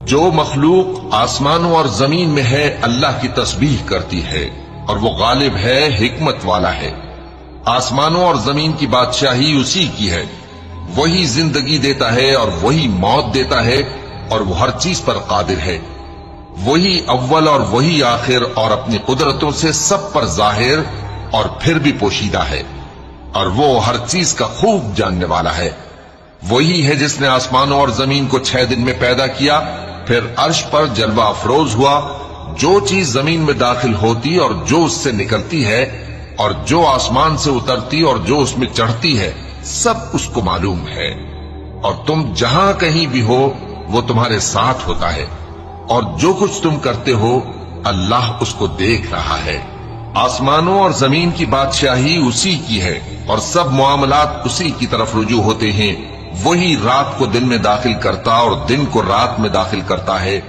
جو مخلوق آسمانوں اور زمین میں ہے اللہ کی تسبیح کرتی ہے اور وہ غالب ہے، حکمت والا ہے۔ آسمانوں اور زمین کی بادشاہی اسی کی ہے، وہی زندگی دیتا ہے اور وہی موت دیتا ہے، اور وہ ہر چیز پر قادر ہے۔ وہی اول اور وہی آخر، اور اپنی قدرتوں سے سب پر ظاہر اور پھر بھی پوشیدہ ہے، اور وہ ہر چیز کا خوب جاننے والا ہے۔ وہی ہے جس نے آسمانوں اور زمین کو 6 دن میں پیدا کیا، پھر عرش پر جلوہ افروز ہوا۔ جو چیز زمین میں داخل ہوتی اور جو اس سے نکلتی ہے، اور جو آسمان سے اترتی اور جو اس میں چڑھتی ہے، سب اس کو معلوم ہے۔ اور تم جہاں کہیں بھی ہو وہ تمہارے ساتھ ہوتا ہے، اور جو کچھ تم کرتے ہو اللہ اس کو دیکھ رہا ہے۔ آسمانوں اور زمین کی بادشاہی اسی کی ہے، اور سب معاملات اسی کی طرف رجوع ہوتے ہیں۔ وہی رات کو دن میں داخل کرتا اور دن کو رات میں داخل کرتا ہے،